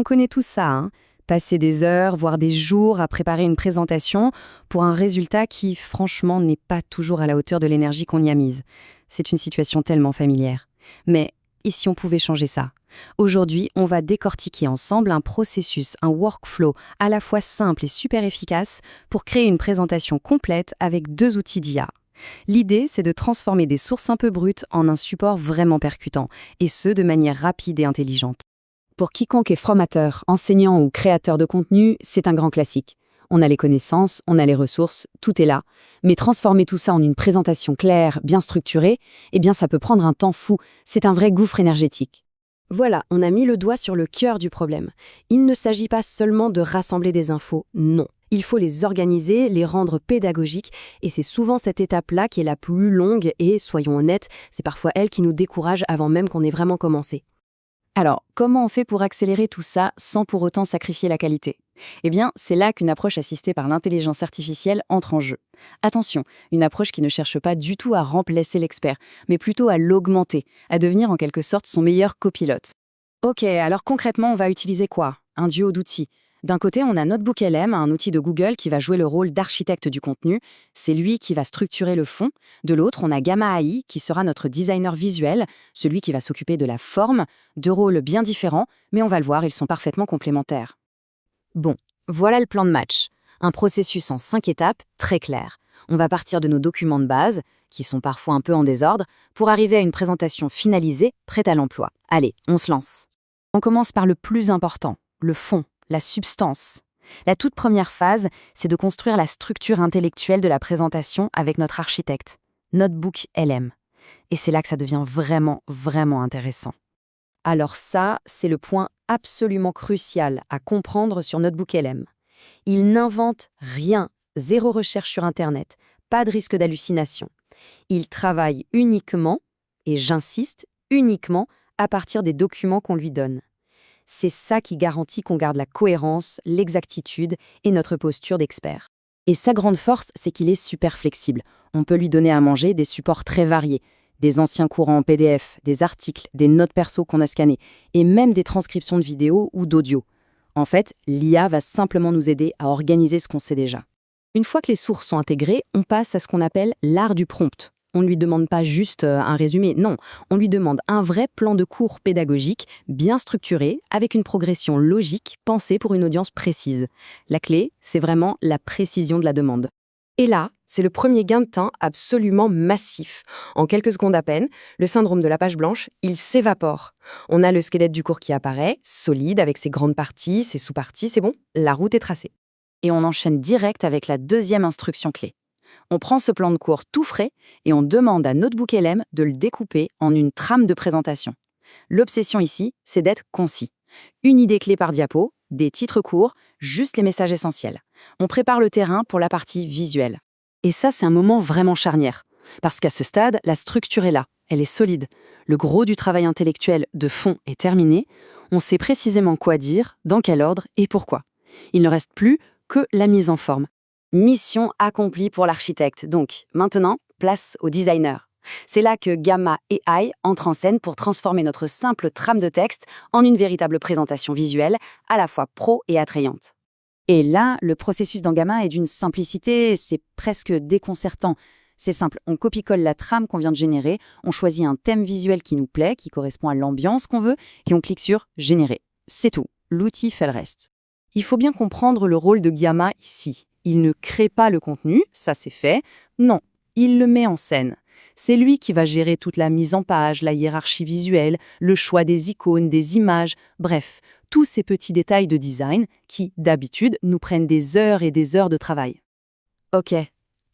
On connaît tout ça, hein. Passer des heures, voire des jours à préparer une présentation pour un résultat qui, franchement, n'est pas toujours à la hauteur de l'énergie qu'on y a mise. C'est une situation tellement familière. Mais et si on pouvait changer ça? Aujourd'hui, on va décortiquer ensemble un processus, un workflow à la fois simple et super efficace pour créer une présentation complète avec 2 outils d'IA. L'idée, c'est de transformer des sources un peu brutes en un support vraiment percutant, et ce, de manière rapide et intelligente. Pour quiconque est formateur, enseignant ou créateur de contenu, c'est un grand classique. On a les connaissances, on a les ressources, tout est là. Mais transformer tout ça en une présentation claire, bien structurée, eh bien ça peut prendre un temps fou. C'est un vrai gouffre énergétique. Voilà, on a mis le doigt sur le cœur du problème. Il ne s'agit pas seulement de rassembler des infos, non. Il faut les organiser, les rendre pédagogiques, et c'est souvent cette étape-là qui est la plus longue et, soyons honnêtes, c'est parfois elle qui nous décourage avant même qu'on ait vraiment commencé. Alors, comment on fait pour accélérer tout ça sans pour autant sacrifier la qualité? Eh bien, c'est là qu'une approche assistée par l'intelligence artificielle entre en jeu. Attention, une approche qui ne cherche pas du tout à remplacer l'expert, mais plutôt à l'augmenter, à devenir en quelque sorte son meilleur copilote. Ok, alors concrètement, on va utiliser quoi? Un duo d'outils. D'un côté, on a NotebookLM, un outil de Google qui va jouer le rôle d'architecte du contenu. C'est lui qui va structurer le fond. De l'autre, on a Gamma AI qui sera notre designer visuel, celui qui va s'occuper de la forme. 2 rôles bien différents, mais on va le voir, ils sont parfaitement complémentaires. Bon, voilà le plan de match. Un processus en 5 étapes, très clair. On va partir de nos documents de base, qui sont parfois un peu en désordre, pour arriver à une présentation finalisée, prête à l'emploi. Allez, on se lance. On commence par le plus important, le fond, la substance. La toute première phase, c'est de construire la structure intellectuelle de la présentation avec notre architecte, NotebookLM. Et c'est là que ça devient vraiment, vraiment intéressant. Alors ça, c'est le point absolument crucial à comprendre sur NotebookLM. Il n'invente rien, zéro recherche sur Internet, pas de risque d'hallucination. Il travaille uniquement, et j'insiste, uniquement, à partir des documents qu'on lui donne. C'est ça qui garantit qu'on garde la cohérence, l'exactitude et notre posture d'expert. Et sa grande force, c'est qu'il est super flexible. On peut lui donner à manger des supports très variés, des anciens courants en PDF, des articles, des notes perso qu'on a scannés, et même des transcriptions de vidéos ou d'audio. En fait, l'IA va simplement nous aider à organiser ce qu'on sait déjà. Une fois que les sources sont intégrées, on passe à ce qu'on appelle l'art du prompt. On ne lui demande pas juste un résumé, non, on lui demande un vrai plan de cours pédagogique, bien structuré, avec une progression logique, pensée pour une audience précise. La clé, c'est vraiment la précision de la demande. Et là, c'est le premier gain de temps absolument massif. En quelques secondes à peine, le syndrome de la page blanche, il s'évapore. On a le squelette du cours qui apparaît, solide, avec ses grandes parties, ses sous-parties, c'est bon, la route est tracée. Et on enchaîne direct avec la deuxième instruction clé. On prend ce plan de cours tout frais et on demande à NotebookLM de le découper en une trame de présentation. L'obsession ici, c'est d'être concis. Une idée clé par diapo, des titres courts, juste les messages essentiels. On prépare le terrain pour la partie visuelle. Et ça, c'est un moment vraiment charnière. Parce qu'à ce stade, la structure est là, elle est solide. Le gros du travail intellectuel de fond est terminé. On sait précisément quoi dire, dans quel ordre et pourquoi. Il ne reste plus que la mise en forme. Mission accomplie pour l'architecte. Donc, maintenant, place au designer. C'est là que Gamma AI entre en scène pour transformer notre simple trame de texte en une véritable présentation visuelle, à la fois pro et attrayante. Et là, le processus dans Gamma est d'une simplicité, c'est presque déconcertant. C'est simple, on copie-colle la trame qu'on vient de générer, on choisit un thème visuel qui nous plaît, qui correspond à l'ambiance qu'on veut, et on clique sur « Générer ». C'est tout, l'outil fait le reste. Il faut bien comprendre le rôle de Gamma ici. Il ne crée pas le contenu, ça c'est fait. Non, il le met en scène. C'est lui qui va gérer toute la mise en page, la hiérarchie visuelle, le choix des icônes, des images, bref, tous ces petits détails de design qui, d'habitude, nous prennent des heures et des heures de travail. Ok,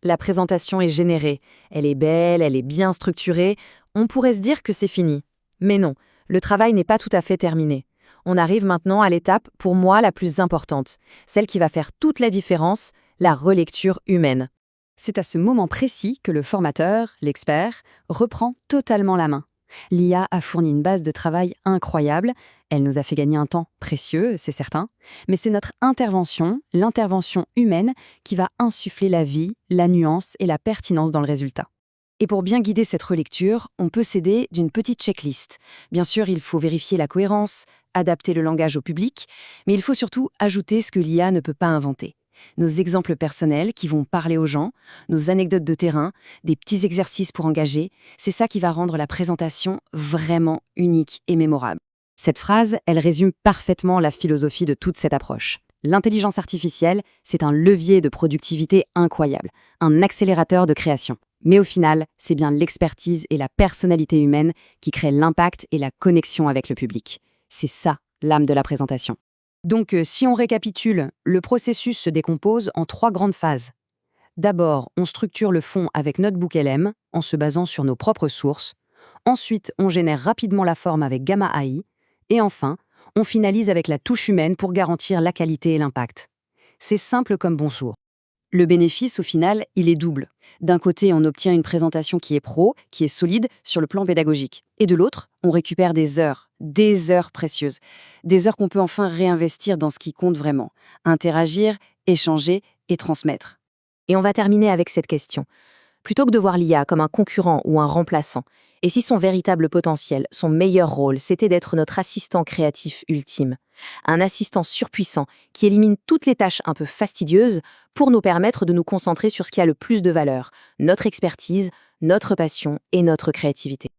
la présentation est générée. Elle est belle, elle est bien structurée. On pourrait se dire que c'est fini. Mais non, le travail n'est pas tout à fait terminé. On arrive maintenant à l'étape, pour moi, la plus importante, celle qui va faire toute la différence, la relecture humaine. C'est à ce moment précis que le formateur, l'expert, reprend totalement la main. L'IA a fourni une base de travail incroyable, elle nous a fait gagner un temps précieux, c'est certain, mais c'est notre intervention, l'intervention humaine, qui va insuffler la vie, la nuance et la pertinence dans le résultat. Et pour bien guider cette relecture, on peut s'aider d'une petite checklist. Bien sûr, il faut vérifier la cohérence, adapter le langage au public, mais il faut surtout ajouter ce que l'IA ne peut pas inventer. Nos exemples personnels qui vont parler aux gens, nos anecdotes de terrain, des petits exercices pour engager, c'est ça qui va rendre la présentation vraiment unique et mémorable. Cette phrase, elle résume parfaitement la philosophie de toute cette approche. L'intelligence artificielle, c'est un levier de productivité incroyable, un accélérateur de création. Mais au final, c'est bien l'expertise et la personnalité humaine qui créent l'impact et la connexion avec le public. C'est ça, l'âme de la présentation. Donc, si on récapitule, le processus se décompose en 3 grandes phases. D'abord, on structure le fond avec Notebook LM, en se basant sur nos propres sources. Ensuite, on génère rapidement la forme avec Gamma AI. Et enfin, on finalise avec la touche humaine pour garantir la qualité et l'impact. C'est simple comme bonjour. Le bénéfice, au final, il est double. D'un côté, on obtient une présentation qui est pro, qui est solide sur le plan pédagogique. Et de l'autre, on récupère des heures précieuses. Des heures qu'on peut enfin réinvestir dans ce qui compte vraiment. Interagir, échanger et transmettre. Et on va terminer avec cette question. Plutôt que de voir l'IA comme un concurrent ou un remplaçant, et si son véritable potentiel, son meilleur rôle, c'était d'être notre assistant créatif ultime, un assistant surpuissant qui élimine toutes les tâches un peu fastidieuses pour nous permettre de nous concentrer sur ce qui a le plus de valeur, notre expertise, notre passion et notre créativité.